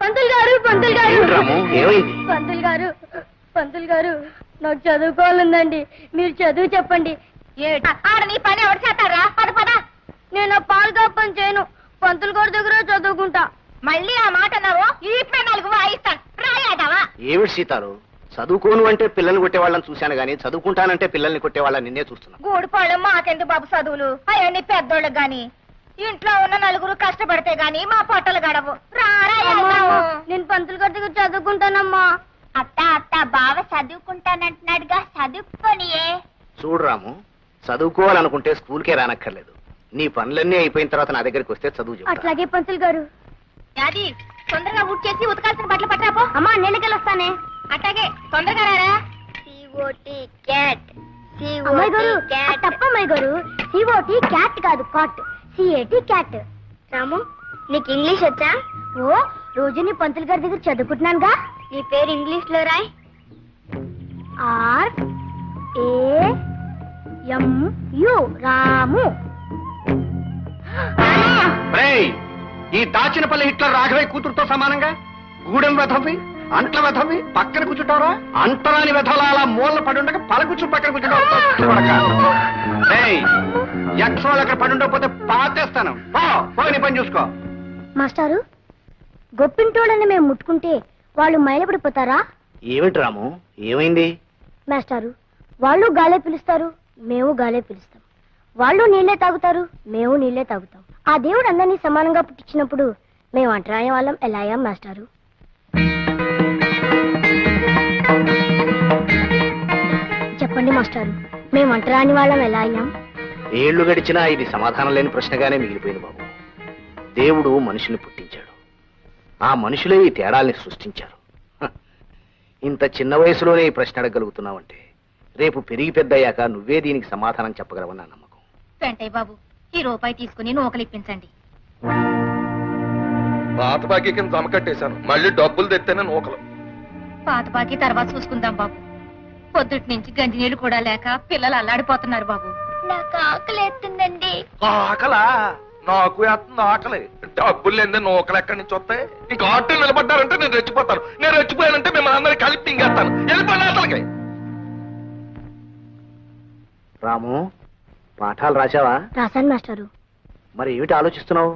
పంతులు గారు పంతులు గారు పంతులు గారు పంతులు గారు నాకు చదువుకోవాలందండి. మీరు చదువు చెప్పండి. ఆడ నీ పని ఎవరు చేస్తారా? పద పద. నేను పాలు కప్పని చేయను. పంతులు గారి దగ్గర చదువుకుంటా. మళ్ళీ ఆ మాట అన్నావు ఈ 4 వాయిస్తాను రాయాదావా? ఏమిటి సీతాలు, చదువుకోను అంటే పిల్లల్ని కొట్టేవాళ్ళని చూశాను గానీ చదువుకుంటానంటే పిల్లల్ని కొట్టేవాళ్ళని నిన్నే చూస్తున్నా. గూడిపాళ్ళు మాకెందుకు బాబు చదువులు? అవన్నీ పెద్దోళ్ళకి గాని ఇంట్లో ఉన్న 4 కష్టపడితే గాని మా పొట్టలు గడవు. నేను పంతులు గారి దగ్గర చదువుకుంటానమ్మా. అత్త అత్త బావ చదువుకుంటానంటున్నాడుగా, చదువుకోనియే. చూడు రాము, చదువుకోవాలనుకుంటే స్కూల్కే రానక్కర్లేదు. నీ పనులన్నీ అయిపోయిన తర్వాత నా దగ్గరికి వస్తే చదువు చెప్తా. అట్లాగే పంతులు గారు. అది తొందరగా ఊట్ చేసి ఉతకాల్సిన బట్టలు పట్టాపో. అమ్మా నేనకెళ్ళి వస్తానే. అట్లాగే తొందరగా రారా. అమ్మాయి గారు తప్పమ్మాయి గారు, సిఓటి క్యాట్ కాదు కాట్, సిఏటి క్యాట్. రాము నీకు ఇంగ్లీష్ వచ్చా? ఓ రోజు నీ పంతులు గారి దగ్గర చదువుకుంటున్నానుగా. నీ పేరు ఇంగ్లీష్ లో రాయ్. RAMU రాము. ఈ దాచినపల్లి హిట్లర్ రాఘవయ్య కూతురుతో సమానంగా గూడెం వెధవి అంట్ల వెధవి పక్కన కూర్చుంటారా? అంటరాని వెధవల అలా మూలన పడుండగా పలకూర్చు పక్కన కూర్చుంటావు. యక్షోళ్ళు అక్కడ పడుండకపోతే పాతేస్తాను. పోయి పని చూసుకో. మాస్టారు, గొప్పింటోళ్ళని మేము ముట్టుకుంటే వాళ్ళు మైలపడిపోతారా? ఏమిటి రాము, ఏమైంది? మాస్టారు, వాళ్ళు గాలే పిలుస్తారు, మేము గాలే పిలుస్తాం. వాళ్ళు నీళ్లే తాగుతారు, మేము నీళ్లే తాగుతాం. ఆ దేవుడు అందరినీ సమానంగా పుట్టించినప్పుడు మేము అంటరాని వాళ్ళం ఎలా అయ్యాం మాస్టారు? చెప్పండి మాస్టారు, మేము అంటరాని వాళ్ళం ఎలా అయ్యాం? ఏళ్లు గడిచినా ఇది సమాధానం లేని ప్రశ్నగానే మిగిలిపోయింది బాబు. దేవుడు మనుషుల్ని పుట్టించాడు, ఆ మనుషులే ఈ తేడాల్ని సృష్టించారు. ఇంత చిన్న వయసులోనే ఈ ప్రశ్న అడగలుగుతున్నావంటే రేపు పెరిగి పెద్దయ్యాక నువ్వే దీనికి సమాధానం చెప్పగలవని నా నమ్మకం. వెంటయ్య బాబు, ఈ రూపాయి తీసుకుని నూకలు ఇప్పించండి. పాత బాకీ కింద జమ కట్టేశాను, మళ్ళీ డబ్బులు తెత్తేనే నూకలు. పాత బాకీ తర్వాత చూసుకుందాం బాబు. పొద్దుటి నుంచి గంజి నీళ్లు కూడా లేక పిల్లలు అల్లాడిపోతున్నారు బాబు. నాకు ఆకలి ఎత్తుందండి. ఆకలా? నాకు వేస్తుంది ఆకలి. డబ్బులు లేదే నూకలు ఎక్కడి నుంచి వస్తాయి? నీకు ఆటలు నిలబడ్డారంటే నేను రెచ్చిపోతాను. నేను రెచ్చిపోయానంటే మిమ్మల్ని అందరినీ కలిపి తింగేస్తాను. వెళ్ళిపోయిన అసలుకి. రాము, పాఠాలు రాశావా? రాశాను మాస్టారు. మరి ఏమిటి ఆలోచిస్తున్నావు?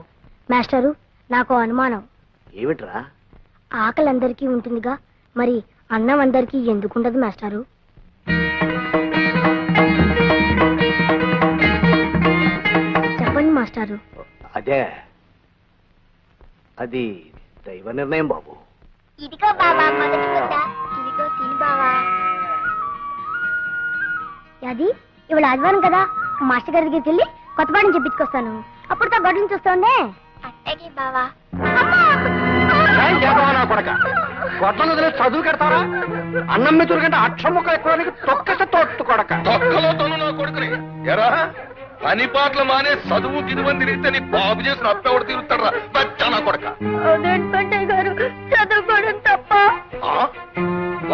మాస్టారు, నాకు అనుమానం. ఏమిట్రా? ఆకలి అందరికీ ఉంటుందిగా, మరి అన్నం అందరికీ ఎందుకుండదు మాస్టారు? చెప్పండి మాస్టారు. అదే, అది దైవ నిర్ణయం బాబు. ఇదిగో బావా మొదటి ముద్ద, ఇదిగో తిని బావా. అది ఇవాళ ఆదివారం కదా, మాస్టర్ గారి దగ్గరికి వెళ్ళి కొత్త పాఠం చెప్పించుకొస్తాను. అప్పుడు తా గడులు చూస్తుండే. అట్టకి బావా. గొడ్లను వదిలే చదువు కడతారా? అన్నం మీద కంటే అక్షం ముక్క ఎక్కువ తొక్కస తోట్టు కొడక. తొక్కలో తను నా కొడుకుని ఎరా పని పాటలు మానే చదువు గిదువని తిరిగితే నీ బాబు చేసిన అప్పెవడు తిరుగుతాడు రా బచ్చా నా కొడక. గారు చదువుకోవడం తప్ప.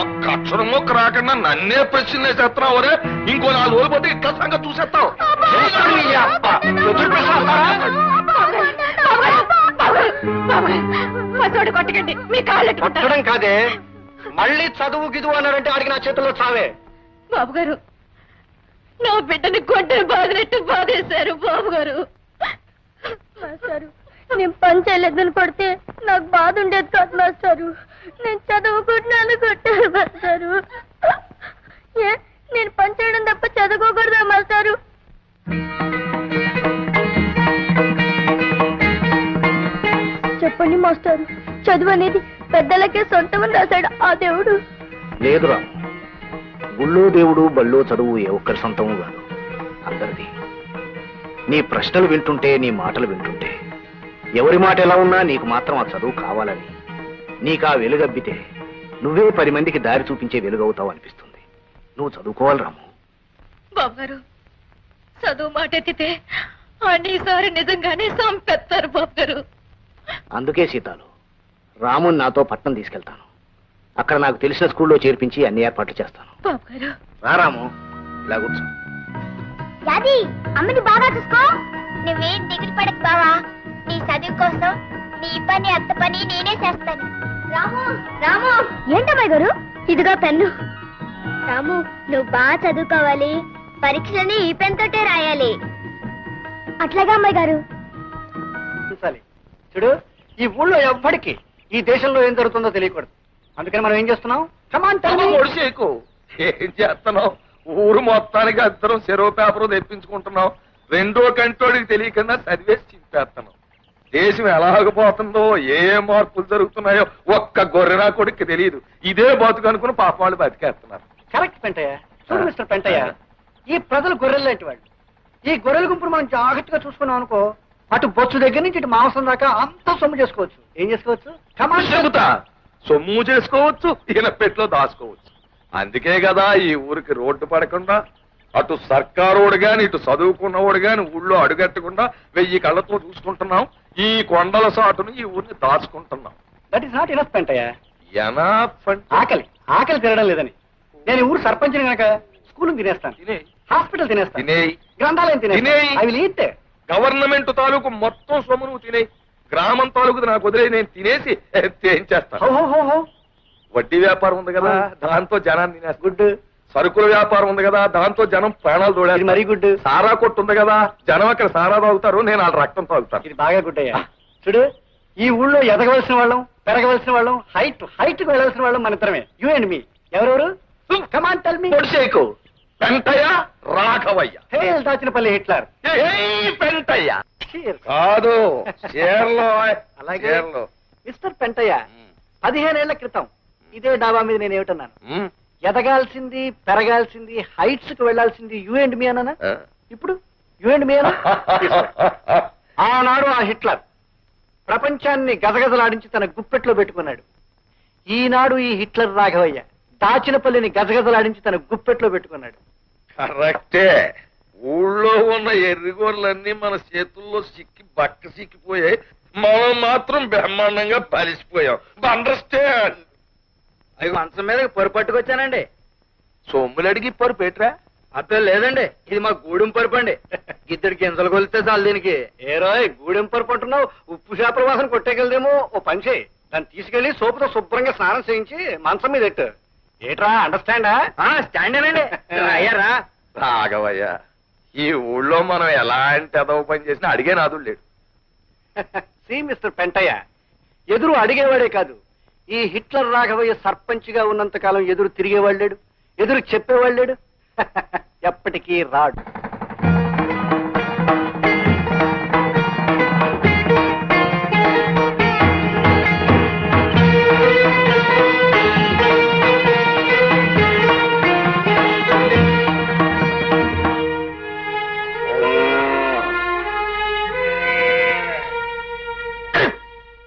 ఒక్క అక్షరం మొక్క రాకుండా నన్నే ప్రశ్నలు వేసేస్తున్నావు రే. ఇంకో 4 రోజులు పోతే ఇట్లా సంగతి చూసేస్తావు. కొట్టకండి, మీ కాళ్ళు కొట్టడం కాదే, మళ్ళీ చదువు గిదువు అన్నారంటే ఆడికి నా చేతుల్లో చావే. బాబు గారు, నా బిడ్డని కొట్టే బాధనట్టు బాధేశారు బాబు గారు. మాస్టారు, నేను పని చేయలేదని కొడితే నాకు బాధ ఉండేది కాదు మాస్టారు. నేను చదువుకుంటున్నాను కొట్టారు మాస్టారు. నేను పని చేయడం తప్ప చదువుకోకూడదా మాస్టారు? చెప్పండి మాస్టారు, చదువు అనేది పెద్దలకే సొంతమని రాశాడు ఆ దేవుడు. లేదురా, గుళ్ళో దేవుడు బళ్ళో చదువు ఏ ఒక్కరి సొంతము కాదు, అందరిది. నీ ప్రశ్నలు వింటుంటే, నీ మాటలు వింటుంటే ఎవరి మాట ఎలా ఉన్నా నీకు మాత్రం ఆ చదువు కావాలని, నీకు ఆ వెలుగబ్బితే నువ్వే 10 మందికి దారి చూపించే వెలుగవుతావు అనిపిస్తుంది. నువ్వు చదువుకోవాలి రాము. బాబు గారు, చదువు మాట ఎత్తితే అన్నిసారి నిజంగానే సంపెత్తారు బాబు గారు. అందుకే సీతాలు, రాముని నాతో పట్నం తీసుకెళ్తాను. అక్కడ నాకు తెలిసిన స్కూల్లో చేర్పించి అన్ని ఏర్పాట్లు చేస్తాను. బాబు గారు, రా రాము, ఇలా కూర్చో. అమ్మని బాగా చూసుకో. నువ్వేం దిగులు పడకు బావా, నీ చదువు కోసం నీ పని అత్త పని నేనే చేస్తాను. రాము రాము ఏంటమ్మాయి గారు ఇదిగో పెన్ను. రాము నువ్వు బాగా చదువుకోవాలి, పరీక్షలని ఈ పెన్ తోటే రాయాలి. అట్లాగా అమ్మాయి గారు. చూడు, ఈ ఊళ్ళో ఎవ్వడికి ఈ దేశంలో ఏం జరుగుతుందో తెలియకూడదు. అందుకని మనం ఏం చేస్తున్నాం? ఒడిసేకు ఏం చేస్తున్నావు? ఊరు మొత్తానికి అందరం చెరో పేపర్ తెప్పించుకుంటున్నాం. రెండో కంటోడికి తెలియకుండా చదివేసి చింపేస్తున్నాం. దేశం ఎలాగపోతుందో, ఏ మార్పులు జరుగుతున్నాయో ఒక్క గొర్రెరా కొడుక్కి తెలియదు. ఇదే బతుకు అనుకుని పాప వాళ్ళు బతికేస్తున్నారు. కరెక్ట్ పెంటయ్య. చూడు మిస్టర్ పెంటయ్య, ఈ ప్రజలు గొర్రెలు లాంటి వాళ్ళు. ఈ గొర్రెల గుంపును మనం జాగ్రత్తగా చూసుకున్నాం అనుకో, అటు బొచ్చు దగ్గర నుంచి ఇటు మాంసం దాకా అంతా సొమ్ము చేసుకోవచ్చు. ఏం చేసుకోవచ్చు? చెబుతా, సొమ్ము చేసుకోవచ్చు, ఈయన పెట్లో దాచుకోవచ్చు. అందుకే కదా ఈ ఊరికి రోడ్డు పడకుండా, అటు సర్కారోడు గాని ఇటు చదువుకున్నవాడు గాని ఊళ్ళో అడుగట్టకుండా 1000 కళ్ళతో చూసుకుంటున్నాం. ఈ కొండల సాటును ఈ ఊరిని దాచుకుంటున్నాం. That is not enough Pentayya. Enough అంటే ఆకలి తినడం లేదని నేను ఊరు సర్పంచిని కనుక స్కూల్ తినేస్తాను, తినేయ్. హాస్పిటల్ తినేస్తాను, తినేయ్. గ్రంథాలయం తినేయ్. తినేస్తాను. I will eat. గవర్నమెంట్ తాలూకు మొత్తం సొమ్ము నువ్వు తినేయి. గ్రామం తాలూకు నాకు వదిలే, నేను తినేసి ఏం చేస్తాను? వడ్డీ వ్యాపారం ఉంది కదా, దాంతో జనాన్ని తినేస్తా. గుడ్. సరుకుల వ్యాపారం ఉంది కదా, దాంతో జనం ప్రాణాలు తోడాలి. మరీ గుడ్. సారా కొట్టు ఉంది కదా, జనం అక్కడ సారా తాగుతారు, నేను వాళ్ళ రక్తం తాగుతాను. ఇది బాగా గుడ్ అయ్యా. చూడు, ఈ ఊళ్ళో ఎదగవలసిన వాళ్ళం, పెరగవలసిన వాళ్ళం, హైట్ కు వెళ్ళవలసిన వాళ్ళం మన ఇద్దరమే. You and me. ఎవరెవరు? Come on tell me. పొడిసేకు. పెంటయ్య, రాఘవయ్య. Hail Dachinapalli Hitler. పెంటయ్య కాదు, చీరలో. అలాగే మిస్టర్ పెంటయ్య, 15 ఏళ్ల క్రితం ఇదే డాబా మీద నేను ఏమిటన్నాను? ఎదగాల్సింది, పెరగాల్సింది, హైట్స్ కు వెళ్లాల్సింది యూ అండ్ మీ అన్నానా? ఇప్పుడు యూ అండ్ మీ అన్నా? ఆనాడు ఆ హిట్లర్ ప్రపంచాన్ని గజగజలాడించి తన గుప్పెట్లో పెట్టుకున్నాడు. ఈనాడు ఈ హిట్లర్ రాఘవయ్య దాచినపల్లిని గజగజలాడించి తన గుప్పెట్లో పెట్టుకున్నాడు. కరెక్టే. ఊళ్ళో ఉన్న ఎర్రిగోర్లన్నీ మన చేతుల్లో సిక్కిపోయాయి. మనం మాత్రం బ్రహ్మాండంగా పలిసిపోయాం. అండర్స్టాండ్? అవి మంచం మీద పరుపట్టుకొచ్చానండి. సొమ్ములు అడిగి పరుపు పెట్టరా? అర్థం లేదండి, ఇది మా గూడెం పరుపు అండి. ఇద్దరు గింజలు కొలిస్తే చాలు దీనికి. ఏ రోయ్, గూడెం పరుపు అంటున్నావు? ఉప్పు చేపల వాసన కొట్టేకెళ్దేమో. ఓ పని చేయి, దాన్ని తీసుకెళ్లి సోపుతో శుభ్రంగా స్నానం చేయించి మంచం మీద ఎట్టు. ఏట్రా, అండర్స్టాండా? స్టాండేనండి. అయ్యారా రాఘవయ్య, ఈ ఊళ్ళో మనం ఎలాంటి అదవ పని చేసినా అడిగే నాదుడు లేడు. సి మిస్టర్ పెంటయ్య, ఎదురు అడిగేవాడే కాదు, ఈ హిట్లర్ రాఘవయ్య సర్పంచ్ గా ఉన్నంత కాలం ఎదురు తిరిగేవాడు లేడు, ఎదురు చెప్పేవాడు లేడు. ఎప్పటికీ రాడు.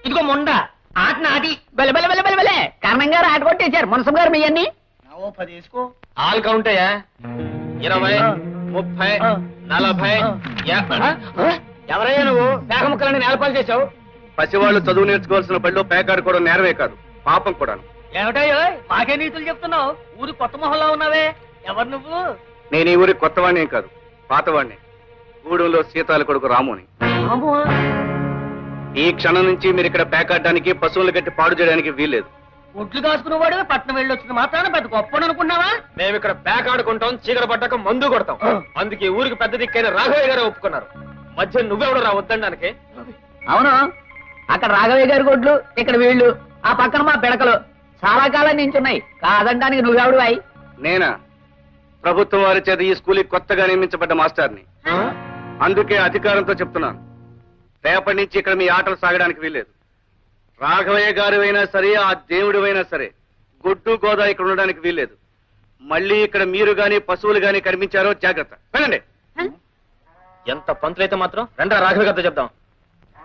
ఇదిగో మొండ ఆట నాటి బెల బెల బెల బెల బెలే కారణంగా ఆట కొట్టేశారు మునసం గారు మీ అన్ని. 10 వేసుకో. ఆల్ కౌంట్ అయ్యా. 20, 30, 40, 50. ఎవరయ్యా నువ్వు? పేక ముక్కలని నేలపాలు చేశావు. పసివాళ్ళు చదువు నేర్చుకోవాల్సిన బడిలో పేకాడుకోవడం నేరమే కాదు, పాపం కూడా. ఏమిటయ్యో మాకే నీతులు చెప్తున్నావు? ఊరి కొత్త మొహంలో ఉన్నావే, ఎవరు నువ్వు? నేను ఈ ఊరి కొత్తవాణ్ణి కాదు, పాతవాణ్ణి. గూడెంలో సీతాల కొడుకు రాముని. ఈ క్షణం నుంచి మీరు ఇక్కడ పేకాడడానికి, పశువులు కట్టి పాడు చేయడానికి వీల్లేదు. ఒడ్లు కాసుకునేవాడు పట్నం వెళ్ళొచ్చిన మాత్రాన పెద్ద గొప్ప అనుకున్నావా? మేము ఇక్కడ ప్యాక్ ఆడుకుంటాం, చీకటి పడ్డాక మందు కొడతాం. అందుకే ఊరికి పెద్ద దిక్కైన రాఘవయ్య గారే ఒప్పుకున్నారు. మధ్య నువ్వెవడు రా వద్దడానికి? అవును, అక్కడ రాఘవయ్య గారి గొడ్లు, ఇక్కడ వీళ్ళు, ఆ పక్కన మా పిడకలు చాలా కాలం నించున్నాయి. కాదనడానికి నువ్వెవడు అయి? నేనా? ప్రభుత్వం వారి చేత ఈ స్కూల్కి కొత్తగా నియమించబడ్డ మాస్టర్ని. అందుకే అధికారంతో చెప్తున్నాను, రేపటి నుంచి ఇక్కడ మీ ఆటలు సాగడానికి వీల్లేదు. రాఘవయ్య గారు అయినా సరే, ఆ దేవుడు అయినా సరే, గొడ్డు గోదా ఇక్కడ ఉండడానికి వీల్లేదు. మళ్ళీ ఇక్కడ మీరు గాని పశువులు గాని కనిపించారో జాగ్రత్త. వెళ్ళండి. ఎంత పంతులైతే మాత్రం రెండా రాఘవ గారితో చెప్తాం.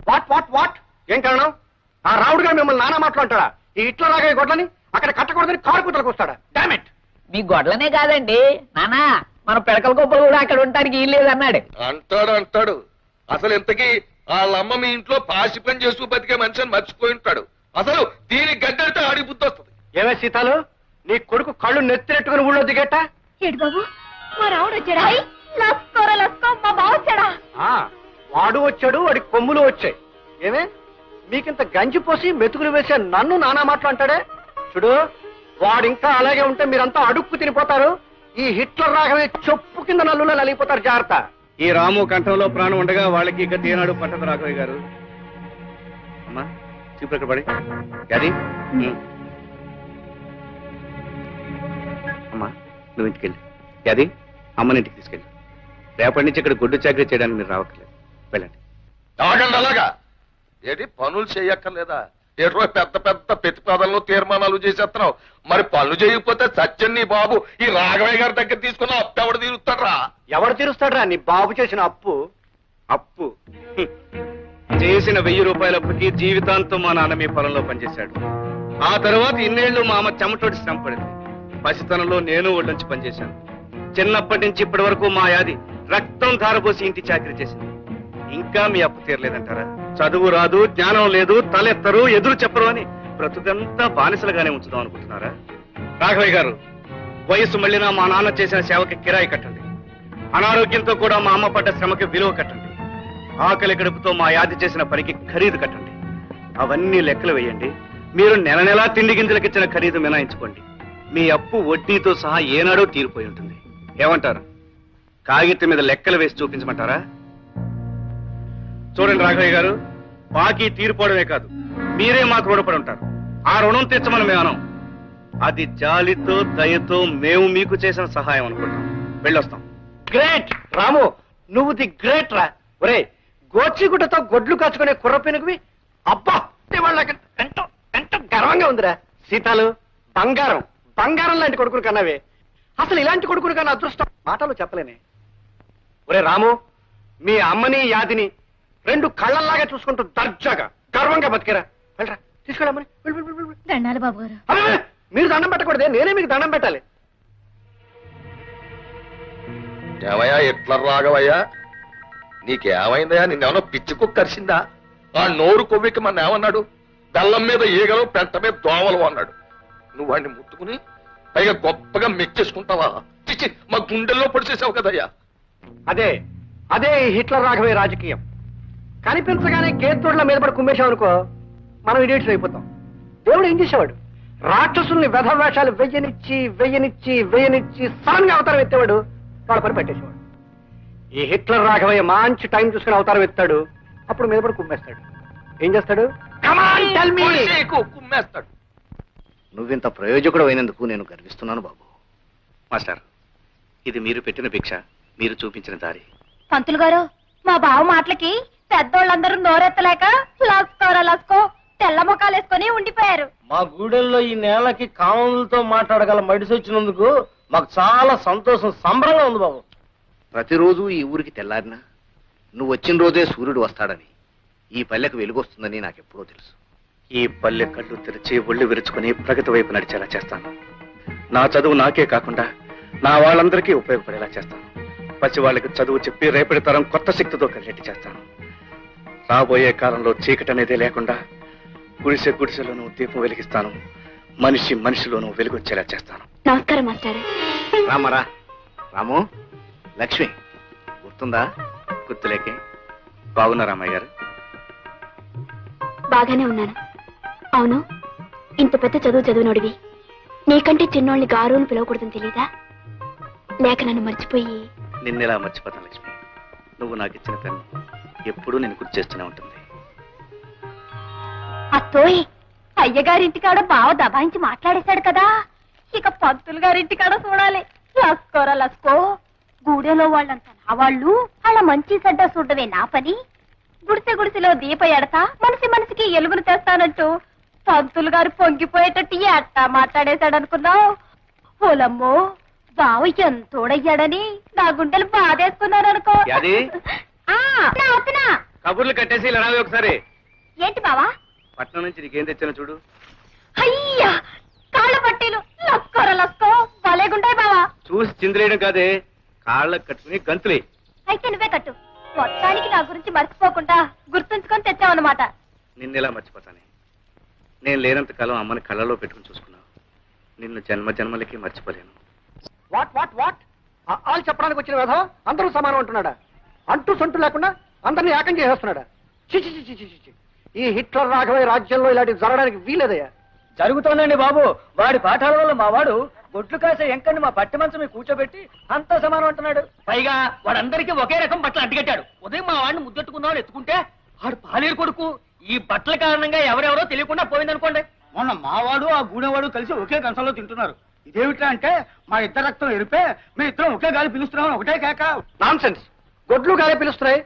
What what what? ఏం కారణం? ఆ రావుడు గారు మిమ్మల్ని నానా మాట్లాడతాడా? ఈ ఇట్లా రాఘవయ్య గొడ్లని అక్కడ కట్టకూడదని కారు కూతలకు వస్తాడా? డామిట్! మీ గొడ్లనే కాదండి నానా, మన పిడకల గొప్పలు కూడా అక్కడ ఉండటానికి వీలు లేదన్నాడు. అంటాడు. అసలు ఇంతకీ వాళ్ళమ్మ మీ ఇంట్లో పాసి పని చేస్తూ బతికే మనిషిని మర్చిపోయి ఉంటాడు. అసలు దీనికి గడ్డడితే ఆడి బుద్ధి వస్తుంది. ఏమే సీతాలు, నీ కొడుకు కళ్ళు నెత్తినెట్టుకుని ఊళ్ళో దిగేట? ఏడు బాబు, మా రావుడు వచ్చాడా? లస్కోర లస్కో, మా బావ వచ్చాడా? వాడు వచ్చాడు, వాడి కొమ్ములు వచ్చాయి. ఏమే మీకింత గంజి పోసి మెతుకులు వేసే నన్ను నానా మాటలు అంటాడే? చూడు, వాడు ఇంకా అలాగే ఉంటే మీరంతా అడుక్కు తినిపోతారు. ఈ హిట్లర్ రాఘవే చెప్పు కింద నల్లులో నలిగిపోతారు. జాగ్రత్త. ఈ రాము కంఠంలో ప్రాణం ఉండగా వాళ్ళకి ఇక తీనాడు పట్టదు రాఘవయ్య గారు. అమ్మా చూపు ఇక్కడ పడి అది అమ్మా నువ్వు ఇంటికెళ్ళి అది అమ్మని ఇంటికి తీసుకెళ్ళి రేపటి నుంచి ఇక్కడ గుడ్డు చాకరీ చేయడానికి మీరు రావట్లేదు. వెళ్ళండి. ఆగండి అలాగా. ఏంటి పనులు చేయక్కర్లేదా? ఏటో పెద్ద పెద్ద ప్రతిపాదనలు తీర్మానాలు చేసేస్తున్నావు. మరి పనులు చేయకపోతే సత్యం నీ బాబు ఈ రాఘవయ్య గారి దగ్గర తీసుకున్న అప్పు ఎవడు తీరుస్తాడ్రా? ఎవరు తీరుస్తాడ్రా నీ బాబు చేసిన అప్పు? అప్పు చేసిన 1000 రూపాయల అప్పుకి జీవితాంతం మా నాన్న మీ పొలంలో పనిచేశాడు. ఆ తర్వాత ఇన్నేళ్లు మా అమ్మ చెమటోటి శ్రమ పడింది. పసితనంలో నేను ఒళ్ళొంచి పనిచేశాను. చిన్నప్పటి నుంచి ఇప్పటి వరకు మా యాది రక్తం ధారపోసి ఇంటి చాకరీ చేసింది. ఇంకా మీ అప్పు తీరలేదంటారా? చదువు రాదు, జ్ఞానం లేదు, తలెత్తరు, ఎదురు చెప్పరు అని బ్రతుకంతా బానిసలుగానే ఉంచుదాం అనుకుంటున్నారా? రాఘవయ్య గారు, వయసు మళ్ళినా మా నాన్న చేసిన సేవకి కిరాయి కట్టండి. అనారోగ్యంతో కూడా మా అమ్మ పడ్డ శ్రమకి విలువ కట్టండి. ఆకలి గడుపుతో మా యాది చేసిన పనికి ఖరీదు కట్టండి. అవన్నీ లెక్కలు వేయండి. మీరు నెల నెలా తిండి గింజలకు ఇచ్చిన ఖరీదు మినాయించుకోండి. మీ అప్పు వడ్డీతో సహా ఏనాడో తీరిపోయి ఉంటుంది. ఏమంటారు? కాగితం మీద లెక్కలు వేసి చూపించమంటారా? చూడండి రాఘవయ్య గారు, బాకీ తీరిపోవడమే కాదు, మీరే మాకు రుణపడి ఉంటారు. ఆ రుణం తెచ్చమని మేము అనం. అది జాలితో దయతో మేము మీకు చేసిన సహాయం అనుకుంటాం. వెళ్ళొస్తాం. గ్రేట్ రాము, నువ్వు ది గ్రేట్ రా. ఒరే, గోచిగుడ్డతో గొడ్లు కాచుకునే కుర్ర పెనుగువి. అబ్బా, వాళ్ళకి ఎంతో ఎంతో గర్వంగా ఉందిరా. సీతాలు బంగారం బంగారం లాంటి కొడుకుని కన్నావే. అసలు ఇలాంటి కొడుకుని కన్నా అదృష్టం మాటలు చెప్పలేనే. ఒరే రాము, మీ అమ్మని యాదిని 2 కళ్ళల్లాగా చూసుకుంటూ దర్జాగా గర్వంగా బతికేరా. వెళ్ళరా, తీసుకెళ్ళమని. దండాలు బాబు గారు. మీరు దండం పెట్టకూడదే, నేనే మీకు దండం పెట్టాలి. ఏమయ్యా ఎట్లా రాఘవయ్యా? నీకేమైందయ్యా? నిన్నేమన్నా పిచ్చి కుక్క కరిసిందా? ఆ నోరు కొవ్వికి మన ఏమన్నాడు? బెల్లం మీద ఈగలు, పెంట మీద దోమలు అన్నాడు. నువ్వు వాడిని ముట్టుకుని పైగా గొప్పగా మెచ్చేసుకుంటావా? చిచ్చి, మా గుండెల్లో పొడిచేసావు కదయ్యా. అదే అదే హిట్లర్ రాఘవయ్య రాజకీయం. కనిపించగానే కేతుడుల మీద పడి కుమ్మేశాం అనుకో, మనం ఇడియట్స్ అయిపోతాం. దేవుడు ఏం చేసేవాడు? రాక్షసుల్ని వెధవేషాలు వెయ్యనిచ్చి సడన్ గా అవతారం ఎత్తేవాడు. వాళ్ళ పని పెట్టేసేవాడు. ఈ హిట్లర్ రాఘవయ్య మంచి టైం చూసుకుని అవతారం ఎత్తాడు. అప్పుడు మీద పడి కుమ్మేస్తాడు. ఏం చేస్తాడు? కుమ్మేస్తాడు. నువ్వింత ప్రయోజకుడు అయినందుకు నేను గర్విస్తున్నాను బాబు. మాస్టర్, ఇది మీరు పెట్టిన భిక్ష, మీరు చూపించిన దారి. పంతులు గారు, మా బావ మాటలకి పెద్దోళ్ళందరూ నోరెత్తలేక లస్కో తెల్ల ముఖాలు వేసుకొని ఉండిపోయారు. మా గూడెల్లో ఈ నేలకి కాములతో మాట్లాడగల మడిసి వచ్చినందుకు మాకు చాలా సంతోషం, సంబరంగా ఉంది బాబు. ప్రతిరోజు ఈ ఊరికి తెల్లారినా నువ్వు వచ్చిన రోజే సూర్యుడు వస్తాడని, ఈ పల్లెకు వెలుగొస్తుందని నాకెప్పుడో తెలుసు. ఈ పల్లె కళ్ళు తెరిచి ఒళ్ళు విరుచుకుని ప్రగతి వైపు నడిచేలా చేస్తాను. నా చదువు నాకే కాకుండా నా వాళ్ళందరికీ ఉపయోగపడేలా చేస్తాను. పసి వాళ్ళకి చదువు చెప్పి రేపటి తరం కొత్త శక్తితో కలిగేట్టు చేస్తాను. రాబోయే కాలంలో చీకటి అనేదే లేకుండా గుడిసెలోనూ దీపం వెలిగిస్తాను. మనిషిలోనూ వెలుగొచ్చేలా చేస్తాను. నమస్కారం మాస్టర్. రామరా. రాము, లక్ష్మి గుర్తుందా? గుర్తులేకే. బాగున్నా రామయ్య గారు? బాగానే ఉన్నాను. అవును, ఇంత పెద్ద చదివినోడివి నీకంటే చిన్నోళ్ళని గారువులు పిలవకూడదని తెలీదా? లేక నన్ను మర్చిపోయి? నిన్నెలా మర్చిపోతాను లక్ష్మి. నువ్వు నాకు ఇచ్చిన పెన్ను ఎప్పుడూ నేను గుర్తు చేస్తూనే ఉంటుంది. అత్తోయ్, అయ్యగారింటికాడ బావ దబాయించి మాట్లాడేశాడు కదా, ఇక పంతులు గారింటికాడ చూడాలి. లస్కో గూడెలో వాళ్ళంతా నా వాళ్ళు, అలా మంచి చెడ్డ చూడవే నా పని. గుడిసెలో దీప ఎడతా మనిషికి ఎలుగును తెస్తానంటూ పంతులు గారు పొంగిపోయేటట్టు ఎట్టా మాట్లాడేశాడు అనుకున్నావు? ఓలమ్మో, బావ ఎంతోడయ్యాడని నా గుండెలు బాధేసుకున్నాను అనుకో. కబుర్లు కట్టేసి ఇలా రావే ఒకసారి. ఏంటి బావా? పట్నం నుంచి నీకేం తెచ్చానో చూడు. అయ్యా, కాళ్ళ పట్టీలు లస్కో భలేగుంటాయి బావా. చూసి చిందులేయడం కాదే, కాళ్ళకు కట్టుకుని గంతులే. అయితే నువ్వే కట్టు. మొత్తానికి నా గురించి మర్చిపోకుండా గుర్తుంచుకొని తెచ్చావన్నమాట. నిన్నెలా మర్చిపోతానే? నేను లేనంత కాలం అమ్మని కళ్ళలో పెట్టుకుని చూసుకున్నావు. నిన్ను జన్మలకి మర్చిపోలేను. వాట్ ఆలు చెప్పడానికి వచ్చిన వేధ అందరూ సమానం అంటున్నాడా? అంటూ సొంటు లేకుండా అందరినీ ఏకం చేసేస్తున్నాడా? చిచి. ఈ హిట్లర్ రాఘవయ్య రాజ్యంలో ఇలాంటివి జరగడానికి వీలేదయ్యా. జరుగుతోందండి బాబు. వాడి పాఠాల వల్ల మా వాడు గొడ్లు కాసే ఎంకని మా పట్టి మంచం మీద కూర్చోబెట్టి అంతా సమానం అంటున్నాడు. పైగా వాడందరికీ ఒకే రకం బట్టలు అంటికట్టాడు. ఉదయం మా వాడిని ముద్దెట్టుకున్నాడు ఎత్తుకుంటే వాడు పాలేరు కొడుకు. ఈ బట్టల కారణంగా ఎవరెవరో తెలియకుండా పోయిందనుకోండి. మొన్న మావాడు ఆ గూడెవాడు కలిసి ఒకే కంచంలో తింటున్నారు. ఇదేమిట్రా అంటే మా ఇద్దరు రక్తం ఎరిపే మీ ఇద్దరం ఒకే గాలి పిలుస్తున్నామని ఒకటే కేక. Nonsense. గొడ్లు గాలే పిలుస్తున్నాయి,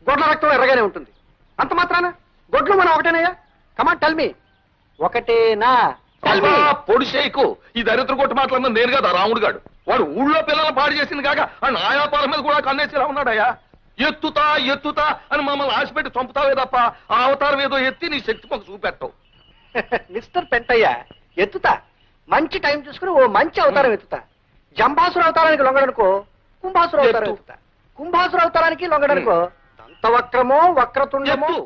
గొడ్ల రక్తం ఎర్రగానే ఉంటుంది. అంత మాత్రాన గొడ్లు మనం ఒకటేనయ్యా? కమాన్ టెల్ మీ, ఒకటేనా? పొడి షేకు ఈ దరిద్ర కొట్టు మాట్లాడిన నేను కదా రాముడు గాడు. వాడు ఊళ్ళో పిల్లలు పాడు చేసింది కాక ఆ నాయాపాల మీద కూడా కన్నేసేలా ఉన్నాడయ్యా. ఎత్తుతా ఎత్తుతా అని మమ్మల్ని ఆశపెట్టి చంపుతావే తప్ప ఆ అవతారం ఏదో ఎత్తి నీ శక్తి మాకు చూపెట్టవు. మిస్టర్ పెంటయ్య, ఎత్తుతా. మంచి టైం చూసుకుని ఓ మంచి అవతారం ఎత్తుతా. జంబాసుర అవతారానికి లొంగడనుకో కుంభాసుర అవతారం ఎత్తుతా. కుంభాసుర అవతారానికి లొంగడనుకో దంతవక్రమో వక్రతుండమో ఎత్తు.